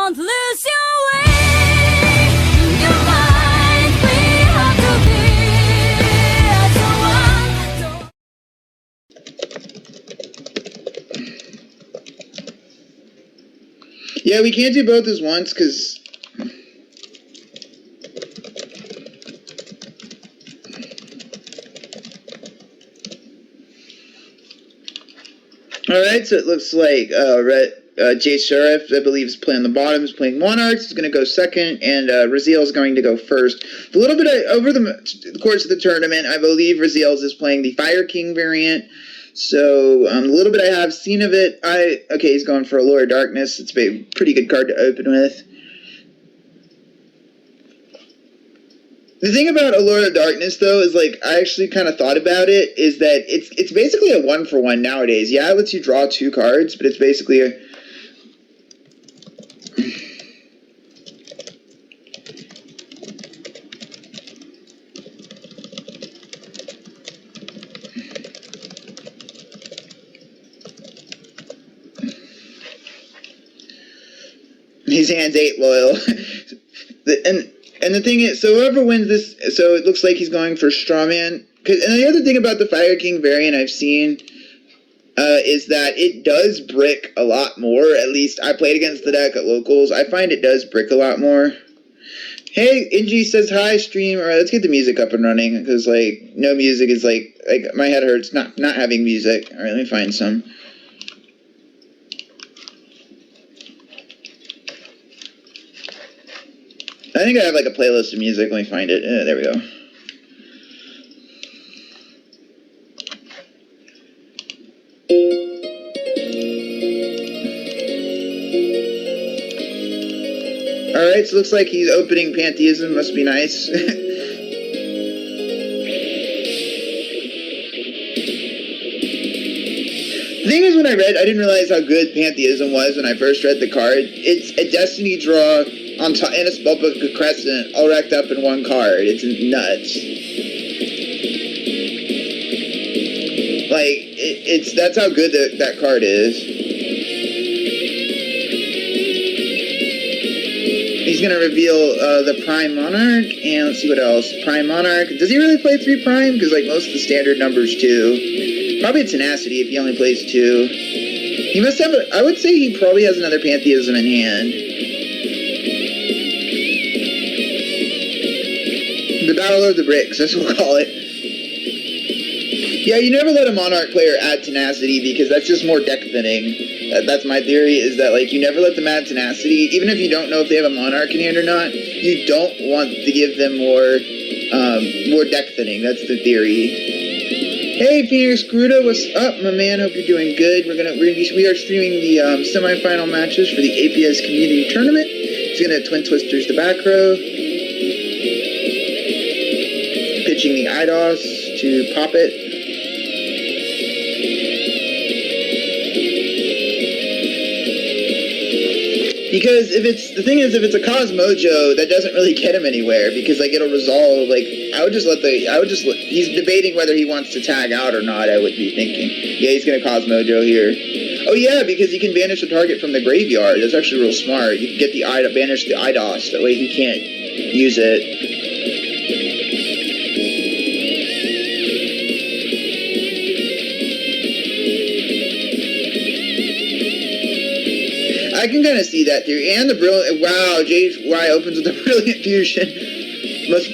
Don't lose your way. Your mind, we have to be as one. Yeah, we can't do both as once, because... Alright, so it looks like Jay Sheriff, I believe, is playing the bottom, is playing Monarchs, is going to go second, and Raziel is going to go first. A little bit over the course of the tournament, I believe Raziel is playing the Fire King variant. So, a little bit I have seen of it. Okay, he's going for Allure of Darkness. It's a pretty good card to open with. The thing about Allure of Darkness, though, is, like, I actually kind of thought about it, is that it's basically a 1-for-1 nowadays. Yeah, it lets you draw 2 cards, but it's basically a... His hand's 8 loyal. And the thing is, so whoever wins this, so it looks like he's going for Strawman. And the other thing about the Fire King variant I've seen is that it does brick a lot more. At least I played against the deck at locals. I find it does brick a lot more. Hey, Ingy says hi, stream. All right, let's get the music up and running, because, like, no music is, like my head hurts not having music. All right, let me find some. I think I have, like, a playlist of music. Let me find it. There we go. Alright, so it looks like he's opening Pantheism. Must be nice. The thing is, when I didn't realize how good Pantheism was when I first read the card. It's a Destiny draw on top, and a spellbook crescent, all racked up in 1 card. It's nuts. Like, that's how good that card is. He's gonna reveal the Prime Monarch, and let's see what else. Prime Monarch. Does he really play 3 Prime? Because, like, most of the standard numbers 2. Probably Tenacity if he only plays 2. He must have I would say he probably has another Pantheism in hand. The Battle of the Bricks, that's what we'll call it. Yeah, you never let a Monarch player add Tenacity, because that's just more deck thinning. That's my theory, is that, like, you never let them add Tenacity. Even if you don't know if they have a Monarch in hand or not, you don't want to give them more deck thinning. That's the theory. Hey, Phoenix Gruda, what's up, my man? Hope you're doing good. We are streaming the semifinal matches for the APS Community Tournament. It's gonna Twin Twisters the back row. Pitching the IDOS to pop it. Because if it's a Cosmojo, that doesn't really get him anywhere, because, like, it'll resolve. Like, he's debating whether he wants to tag out or not, I would be thinking. Yeah, he's gonna Cosmojo here. Oh yeah, because he can banish the target from the graveyard. That's actually real smart. You can get banish the IDOS, that way he can't use it. I can kind of see that theory. And the brilliant... Wow, JY opens with a brilliant fusion. This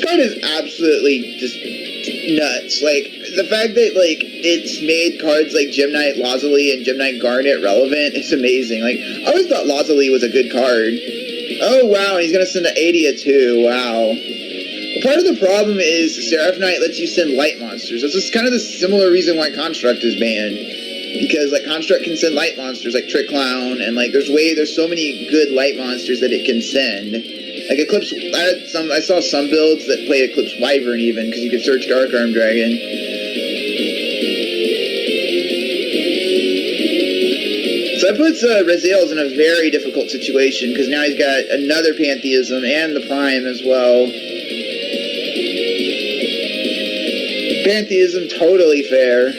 card is absolutely just nuts. Like, the fact that, like, it's made cards like Gem-Knight Lazuli and Gem-Knight Garnet relevant is amazing. Like, I always thought Lazuli was a good card. Oh, wow, and he's going to send an Adia too. Wow. Part of the problem is Seraph Knight lets you send light monsters. This is kind of the similar reason why Construct is banned. Because, like, Construct can send light monsters like Trick Clown, and, like, there's so many good light monsters that it can send. Like, Eclipse, I saw some builds that played Eclipse Wyvern even, because you could search Dark Arm Dragon. So that puts Raziel in a very difficult situation, because now he's got another Pantheism and the Prime as well. Pantheism totally fair.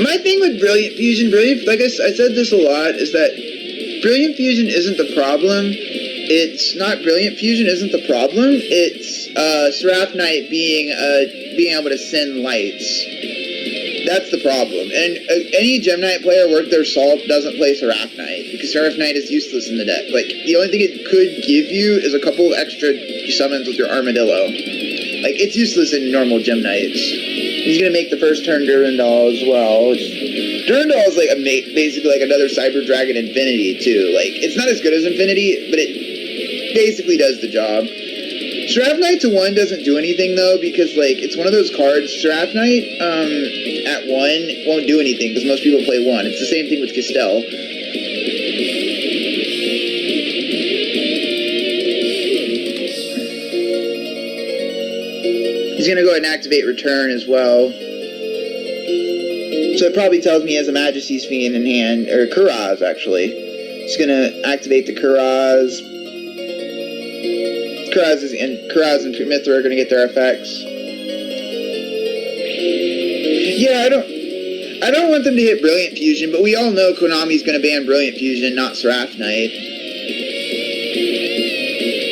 My thing with Brilliant Fusion, like I said this a lot, is that Brilliant Fusion isn't the problem. It's not Brilliant Fusion isn't the problem. It's Seraph Knight being able to send lights. That's the problem. And any Gem Knight player worth their salt doesn't play Seraph Knight because Seraph Knight is useless in the deck. Like the only thing it could give you is a couple extra summons with your Armadillo. Like it's useless in normal Gem Knights. He's gonna make the first turn Durandal as well. Durandal is like basically like another Cyber Dragon Infinity too. Like it's not as good as Infinity, but it basically does the job. Seraph Knight to 1 doesn't do anything though because like it's one of those cards. Seraph Knight at 1 won't do anything because most people play 1. It's the same thing with Castell. He's gonna go ahead and activate Return as well. So it probably tells me he has a Majesty's Fiend in hand, or Kuraz actually. He's gonna activate the Kuraz. Kuraz and Mithra are gonna get their effects. Yeah, I don't want them to hit Brilliant Fusion, but we all know Konami's gonna ban Brilliant Fusion, not Seraph Knight.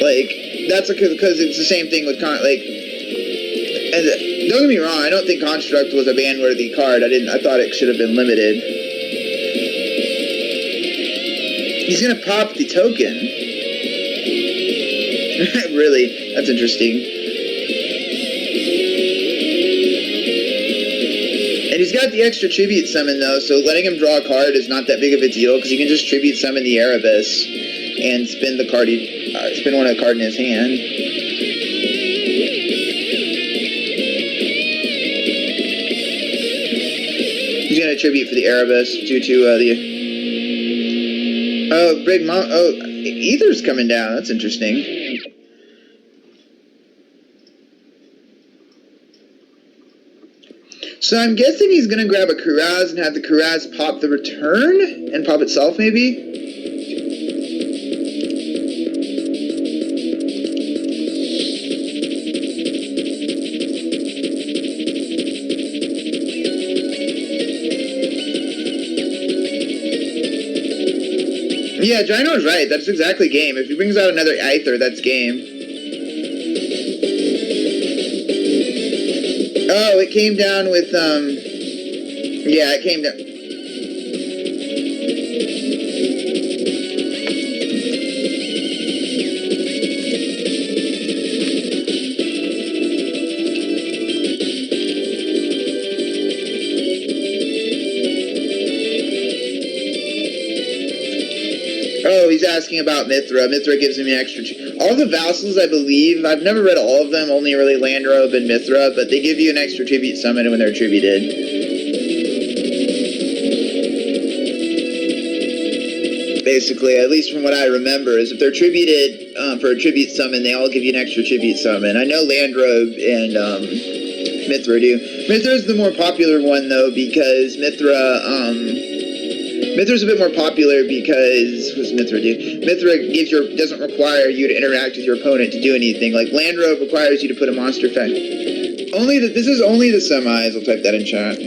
Like that's because it's the same thing with and don't get me wrong, I don't think Construct was a ban-worthy card. I thought it should have been limited. He's gonna pop the token. Really? That's interesting. And he's got the extra tribute summon though, so letting him draw a card is not that big of a deal because he can just tribute summon the Erebus and spin the card. Spin one of the card in his hand. He's gonna tribute for the Erebus due to Ether's coming down. That's interesting. So I'm guessing he's gonna grab a Kuraz and have the Kuraz pop the Return and pop itself maybe. Yeah, Gino's right. That's exactly game. If he brings out another Aether, that's game. Oh, it came down with, yeah, it came down. Oh, he's asking about Mithra. Mithra gives him an extra... All the vassals, I believe, I've never read all of them, only really Landrobe and Mithra, but they give you an extra tribute summon when they're tributed. Basically, at least from what I remember, is if they're tributed for a tribute summon, they all give you an extra tribute summon. I know Landrobe and Mithra do. Mithra's the more popular one, though, because Mithra's a bit more popular because what does Mithra do? Mithra doesn't require you to interact with your opponent to do anything. Like Landrobe requires you to put a monster effect. This is only the semis. I'll type that in chat.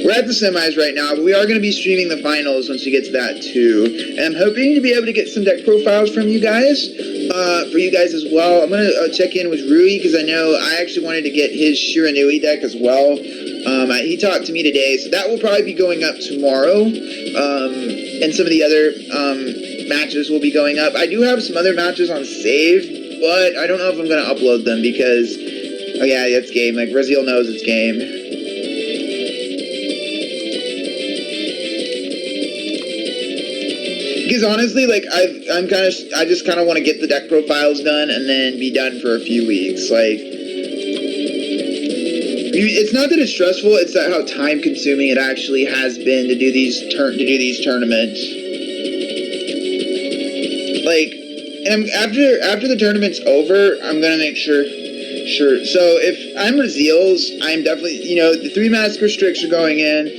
We're at the semis right now, but we are going to be streaming the finals once we get to that too. And I'm hoping to be able to get some deck profiles from you guys, for you guys as well. I'm going to check in with Rui because I know I actually wanted to get his Shiranui deck as well. He talked to me today, so that will probably be going up tomorrow. And some of the other matches will be going up. I do have some other matches on save, but I don't know if I'm going to upload them because, oh yeah, it's game. Like, Raziel knows it's game. Because honestly, like, I just kind of want to get the deck profiles done and then be done for a few weeks. Like, it's not that it's stressful, it's that how time consuming it actually has been to do these tournaments. Like, and after the tournament's over, I'm gonna make sure. So if I'm Raziel's, I'm definitely, the 3 Massacre Strix are going in.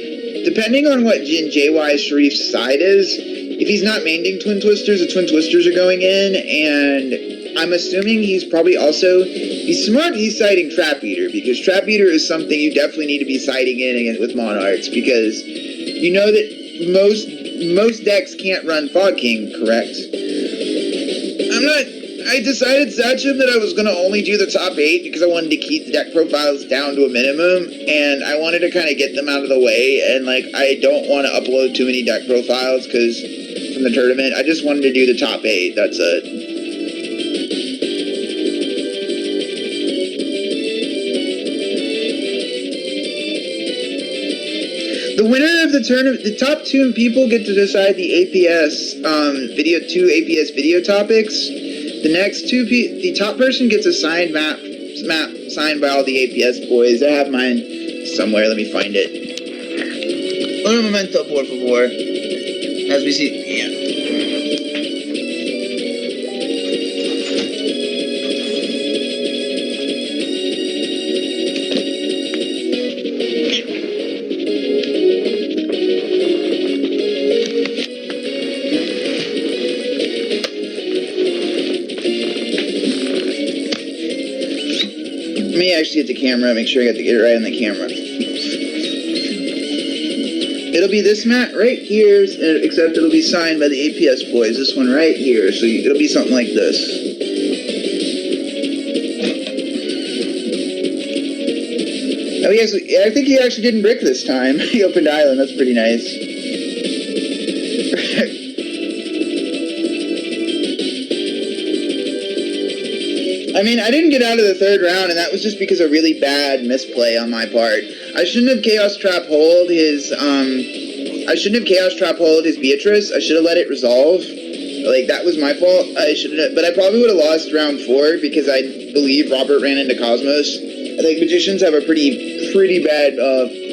Depending on what JY Sharif's side is, if he's not maining Twin Twisters, the Twin Twisters are going in, and I'm assuming he's probably also, he's smart, he's siding Trap Eater, because Trap Eater is something you definitely need to be siding in again with Monarchs, because you know that most decks can't run Fog King, correct? I decided, Satchum, that I was going to only do the top 8 because I wanted to keep the deck profiles down to a minimum, and I wanted to kind of get them out of the way, and, like, I don't want to upload too many deck profiles because from the tournament. I just wanted to do the top 8, that's it. The winner of the tournament, the top 2 people get to decide the APS APS video topics. The next 2 the top person gets a signed map signed by all the APS boys. I have mine somewhere. Let me find it. Un momento, por favor. As we see, yeah. Let me actually get the camera, make sure I get it right on the camera. It'll be this mat right here, except it'll be signed by the APS boys. This one right here, so it'll be something like this. Oh yes, I think he actually didn't brick this time. He opened island, that's pretty nice. I mean, I didn't get out of the 3rd round, and that was just because of really bad misplay on my part. I shouldn't have Chaos Trap hold his, Beatrice. I should have let it resolve. Like, that was my fault. I shouldn't have, but I probably would have lost round 4 because I believe Robert ran into Kozmos. I think Magicians have a pretty bad,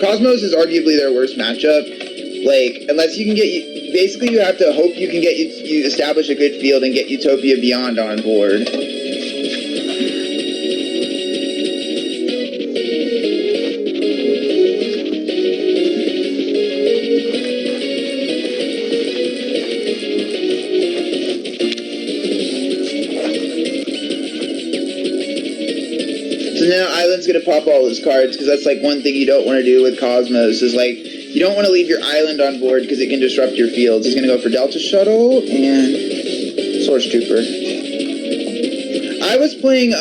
Kozmos is arguably their worst matchup. Like, unless you can get, basically you have to hope you can get, you establish a good field and get Utopia Beyond on board. So now Island's gonna pop all his cards, because that's like one thing you don't want to do with Kozmos, is like, you don't want to leave your Island on board because it can disrupt your fields. He's gonna go for Delta Shuttle and Source Trooper. I was playing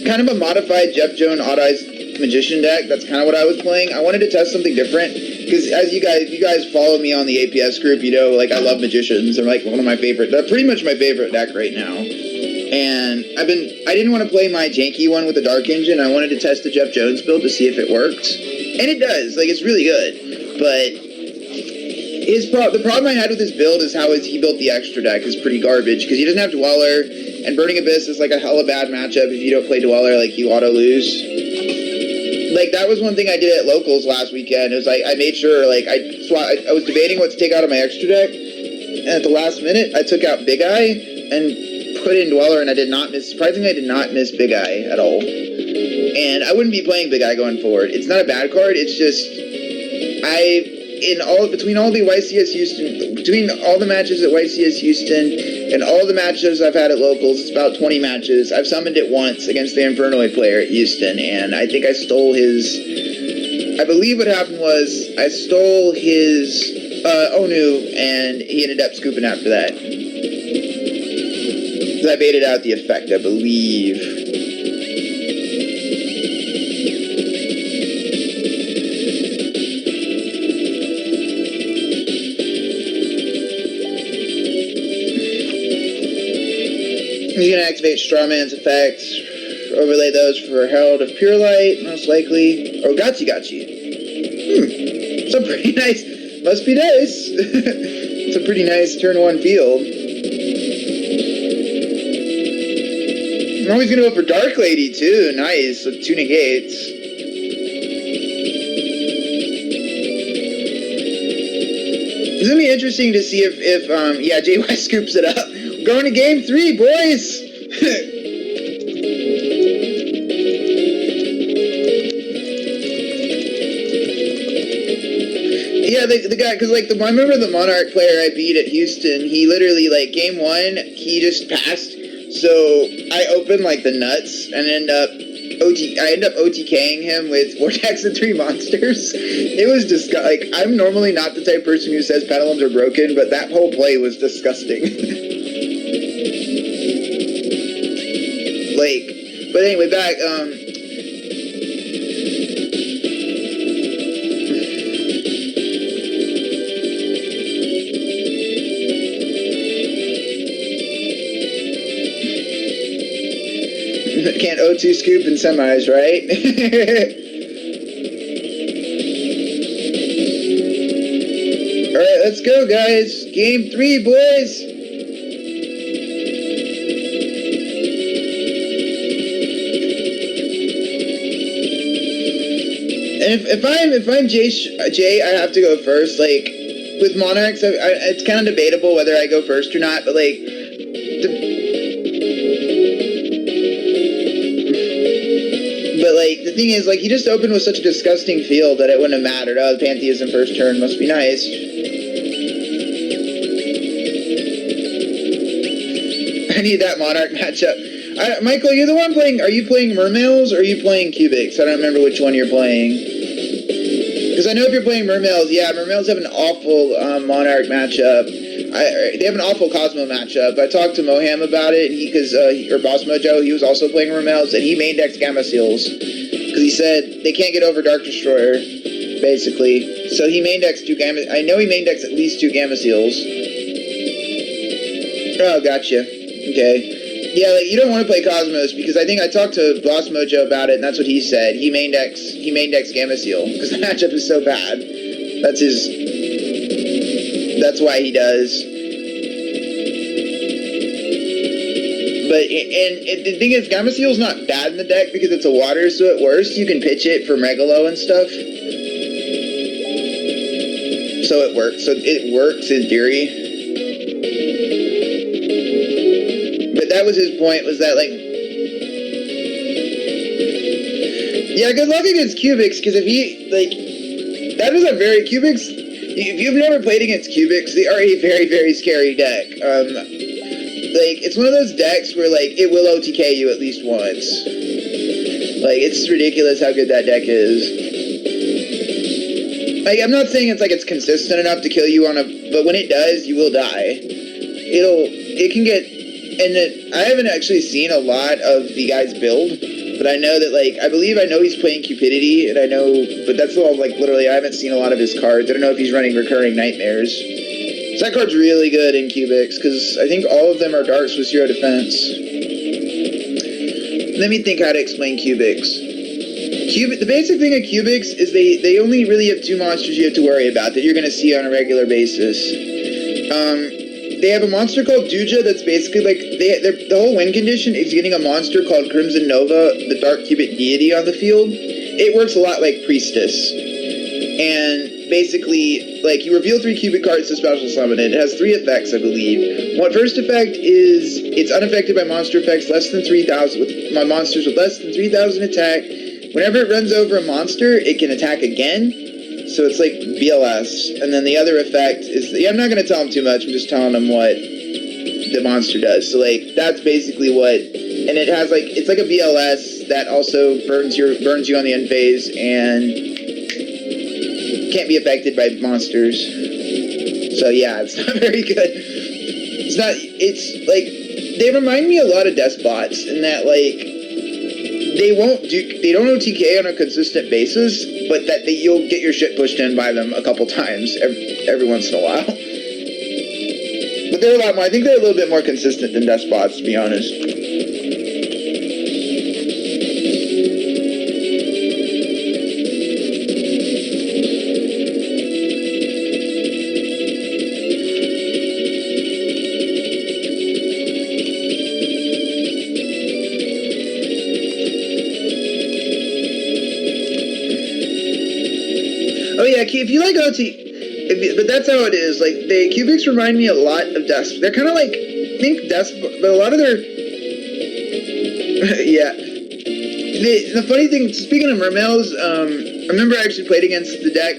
kind of a modified Jeff Jones Odd-Eyes Magician deck. That's kind of what I was playing. I wanted to test something different, because as you guys follow me on the APS group, you know, like, I love Magicians. They're like one of my favorite, they're pretty much my favorite deck right now. And I didn't want to play my janky one with the Dark Engine. I wanted to test the Jeff Jones build to see if it worked. And it does. Like, it's really good. But the problem I had with his build is how he built the extra deck is pretty garbage, because he doesn't have Dweller, and Burning Abyss is like a hella bad matchup. If you don't play Dweller, like, you auto-lose. Like, that was one thing I did at Locals last weekend. It was like, I made sure, like, I was debating what to take out of my extra deck, and at the last minute, I took out Big Eye, and put in Dweller, and surprisingly I did not miss Big Eye at all. And I wouldn't be playing Big Eye going forward. It's not a bad card, it's just, between all the matches at YCS Houston, and all the matches I've had at Locals, it's about 20 matches, I've summoned it once against the Infernoid player at Houston, and I think I stole I believe what happened was, I stole his, Onu, and he ended up scooping after that. I baited out the effect, I believe. He's going to activate Strawman's effect, overlay those for Herald of Pure Light, most likely. Or Gotchi. It's a pretty nice, must be nice. It's a pretty nice turn 1 field. Oh, he's going to go for Dark Lady, too. Nice. So 2 negates. It's going to be interesting to see if JY scoops it up. We're going to game 3, boys! Yeah, the guy, because, like, I remember the Monarch player I beat at Houston, he literally, like, game 1, he just passed So I open like the nuts and end up OTKing him with Vortex and 3 monsters. It was just like, I'm normally not the type of person who says pendulums are broken, but that whole play was disgusting. Like, but anyway, back, can't O2 scoop in semis, right? Alright, let's go, guys. Game 3, boys. And if I'm Jay, I have to go first. Like, with Monarchs, it's kind of debatable whether I go first or not, but like, the thing is, like, he just opened with such a disgusting field that it wouldn't have mattered. Oh, the Pantheism first turn must be nice. I need that Monarch matchup. Michael, you're the one playing. Are you playing Mermails or are you playing Cubics? I don't remember which one you're playing. Because I know if you're playing Mermails, yeah, Mermails have an awful Monarch matchup. They have an awful Cosmo matchup. I talked to Moham about it, or Boss Mojo, he was also playing Mermails, and he main decks Gamma Seals. Because he said they can't get over Dark Destroyer, basically. So he main decks 2 Gamma... I know he main decks at least 2 Gamma Seals. Oh, gotcha. Okay. Yeah, like, you don't want to play Cosmos, because I think I talked to Boss Mojo about it, and that's what he said. He main decks Gamma Seal, because the matchup is so bad. That's why he does. But, the thing is, Gamma Seal's not bad in the deck because it's a water, so at worst you can pitch it for Megalo and stuff. So it works. So it works in theory. But that was his point, was that, like... Yeah, good luck against Cubics, because if he, like... That is a very... Cubics... If you've never played against Cubics, they are a very, very scary deck. Like, it's one of those decks where, like, it will OTK you at least once. Like, it's ridiculous how good that deck is. Like, I'm not saying it's consistent enough to kill you but when it does, you will die. It can get, I haven't actually seen a lot of the guy's build, but I know that, like, I know he's playing Cupidity, and but that's all, like, literally, I haven't seen a lot of his cards. I don't know if he's running Recurring Nightmares. So that card's really good in Cubics, because I think all of them are darks with 0 defense. Let me think how to explain Cubics. The basic thing of Cubics is they only really have 2 monsters you have to worry about that you're going to see on a regular basis. They have a monster called Duja that's basically like, the whole win condition is getting a monster called Crimson Nova, the Dark Cubit deity on the field. It works a lot like Priestess. And basically, like, you reveal 3 Cubit cards to special summon it. It has 3 effects, I believe. First effect is, it's unaffected by monster effects less than 3,000, with my monsters with less than 3,000 attack. Whenever it runs over a monster, it can attack again. So it's like BLS. And then the other effect is, I'm not going to tell him too much, I'm just telling him what the monster does. So, like, that's basically what, and it has, like, it's like a BLS that also burns you on the end phase, and can't be affected by monsters. So yeah, it's not very good. It's like, they remind me a lot of Despots in that, like, they don't OTK on a consistent basis, but that you'll get your shit pushed in by them a couple times every once in a while. But they're a lot more, I think they're a little bit more consistent than Despots, to be honest. Oh yeah, if you like but that's how it is. Like, the Cubics remind me a lot of They're kind of like, think but a lot of their, yeah. The funny thing, speaking of Mermails, I remember I actually played against the deck.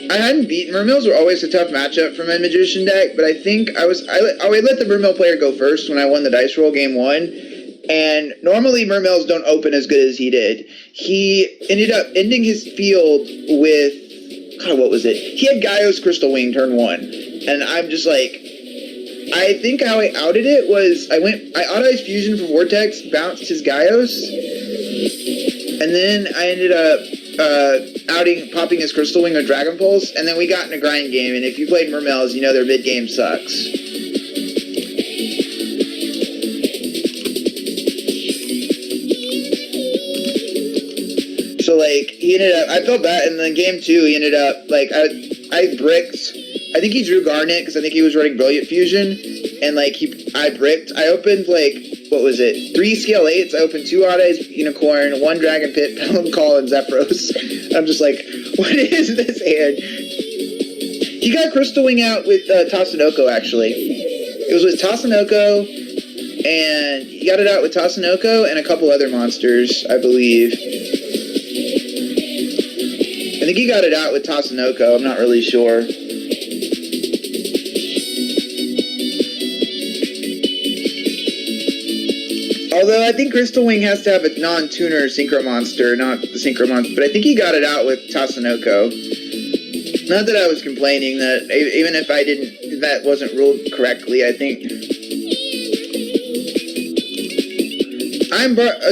I hadn't beaten Mermills. Were always a tough matchup for my Magician deck, but I think I let the Mermill player go first when I won the dice roll game 1. And normally Mermills don't open as good as he did. He ended up ending his field with, God, what was it? He had Yugioh's Crystal Wing turn 1. And I'm just like, I think how I outed it was, I auto-ized Fusion for Vortex, bounced his Yugioh's, and then I ended up popping his Crystal Wing or Dragon Pulse, and then we got in a grind game, and if you played Mermills, you know their mid game sucks. So, like, he ended up, I felt bad, and then game 2, he ended up, like, I bricked, I think he drew Garnet, because I think he was running Brilliant Fusion, and, like, I bricked, I opened, like, what was it, 3 scale 8s, I opened 2 Auto-Ized Unicorn, 1 Dragon Pit, Pelham Call, and Zephyros. I'm just like, what is this hand? He got Crystal Wing out with Tatsunoko, actually. It was with Tatsunoko, and he got it out with Tatsunoko and a couple other monsters, I believe. I think he got it out with Tatsunoko, I'm not really sure. Although I think Crystal Wing has to have a non-tuner Synchro Monster, not the Synchro Monster, but I think he got it out with Tatsunoko. Not that I was complaining, that even if that wasn't ruled correctly, I think.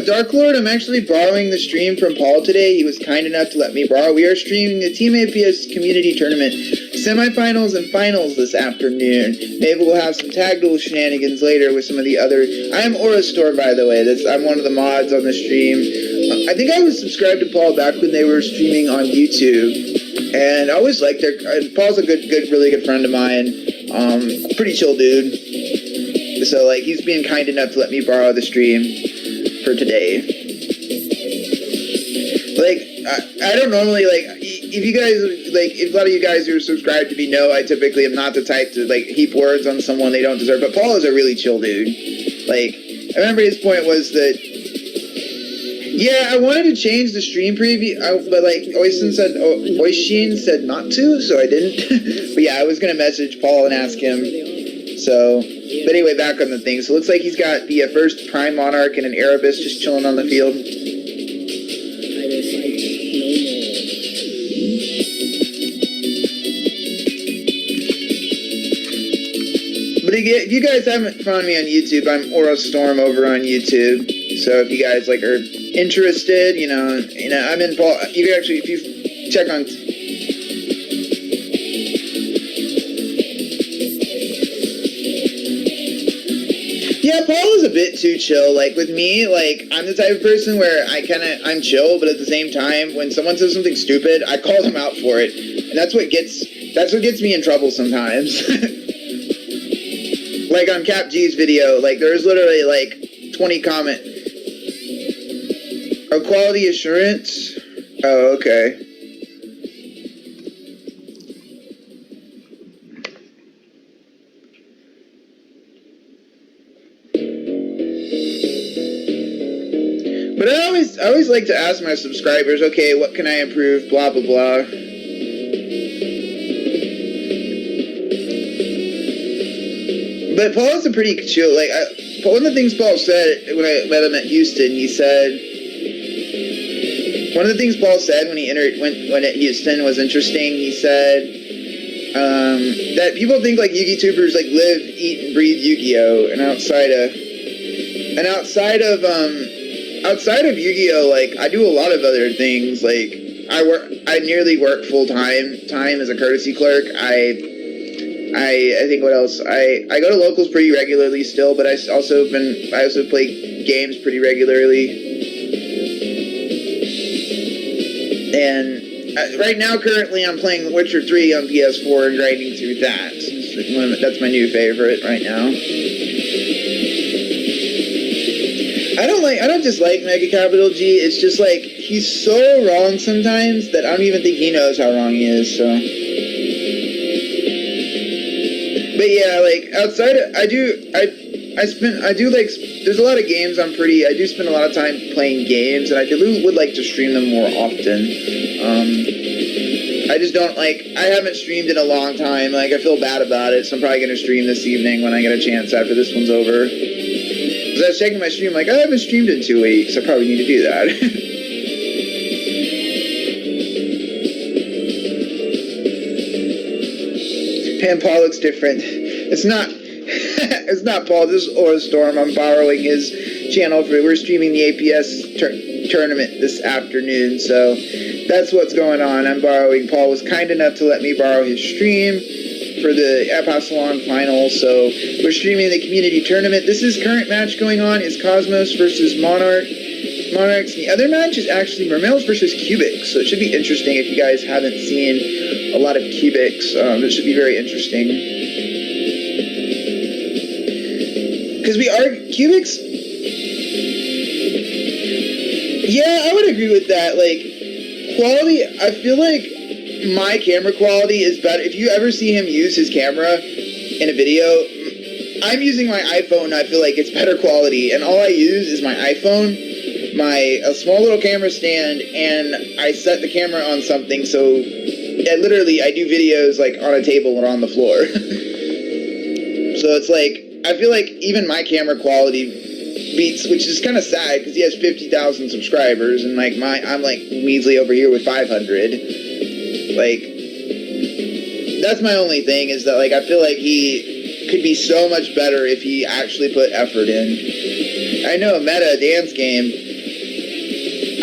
Dark Lord, I'm actually borrowing the stream from Paul today. He was kind enough to let me borrow. We are streaming the Team APS Community Tournament semifinals and finals this afternoon. Maybe we'll have some tag duel shenanigans later with some of the other. I am Aura Store, by the way. I'm one of the mods on the stream. I think I was subscribed to Paul back when they were streaming on YouTube, and I always liked their. Paul's a really good friend of mine. Pretty chill dude. So like he's being kind enough to let me borrow the stream for today. Like I don't normally like. If you guys, like, if a lot of you guys who are subscribed to me know, I typically am not the type to, like, heap words on someone they don't deserve. But Paul is a really chill dude. Like, I remember his point was that, yeah, I wanted to change the stream preview, but, like, Oishin said not to, so I didn't. But, yeah, I was going to message Paul and ask him. So, but anyway, back on the thing. So, it looks like he's got the first Prime Monarch and an Erebus just chilling on the field. But if you guys haven't found me on YouTube, I'm Aura Storm over on YouTube. So if you guys like are interested, you know, I'm in Paul. You can actually, if you check on. Yeah, Paul is a bit too chill. Like with me, like I'm the type of person where I'm chill, but at the same time, when someone says something stupid, I call them out for it, and that's what gets me in trouble sometimes. Like on Cap G's video, like there's literally like 20 comment. Oh, quality assurance? Oh, okay. But I always like to ask my subscribers, okay, what can I improve, blah, blah, blah. But Paul's a pretty chill, like, one of the things Paul said when I met him at Houston, he said, one of the things Paul said when he went at Houston was interesting. He said that people think like Yu-Gi-Tubers like live, eat, and breathe Yu-Gi-Oh, and outside of Yu-Gi-Oh, like I do a lot of other things. Like I nearly work full time as a courtesy clerk. I think what else? I go to locals pretty regularly still, but I also play games pretty regularly. And right now, currently, I'm playing The Witcher 3 on PS4 and grinding through that. That's my new favorite right now. I don't dislike Mega Capital G. It's just like he's so wrong sometimes that I don't even think he knows how wrong he is. So. But yeah, like outside of, there's a lot of games I do spend a lot of time playing games, and I would like to stream them more often. I just don't like, I haven't streamed in a long time. Like, I feel bad about it, so I'm probably going to stream this evening when I get a chance after this one's over. Because I was checking my stream, like, I haven't streamed in 2 weeks. I probably need to do that. And Paul looks different. It's not, it's not Paul. This is Aura Storm. I'm borrowing his channel for. We're streaming the APS tournament this afternoon, so that's what's going on. I'm borrowing. Paul was kind enough to let me borrow his stream for the Epsilon final, so we're streaming the community tournament. This is current match going on is Kozmos versus Monarchs. The other match is actually Mermails versus Cubics, so it should be interesting if you guys haven't seen a lot of Cubics. It should be very interesting. Because we are Cubics. Yeah, I would agree with that. Like, quality, I feel like my camera quality is better. If you ever see him use his camera in a video, I'm using my iPhone, I feel like it's better quality, and all I use is my iPhone, a small little camera stand, and I set the camera on something, so literally I do videos like on a table or on the floor. So it's like, I feel like even my camera quality beats, which is kind of sad because he has 50,000 subscribers, and like I'm like measly over here with 500. Like, that's my only thing, is that like I feel like he could be so much better if he actually put effort in. I know meta dance game.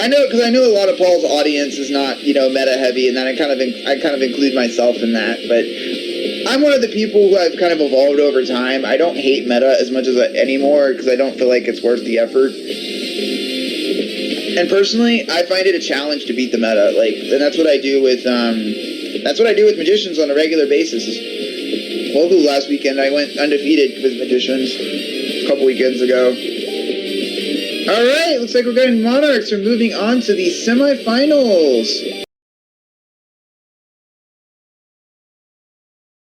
I know, because I know a lot of Paul's audience is not, you know, meta heavy, and then I kind of include myself in that. But I'm one of the people who I've kind of evolved over time. I don't hate meta as much as anymore because I don't feel like it's worth the effort. And personally, I find it a challenge to beat the meta. Like, and that's what I do with magicians on a regular basis. Well, last weekend I went undefeated with magicians a couple weekends ago. All right, looks like we're getting Monarchs. We're moving on to the semifinals.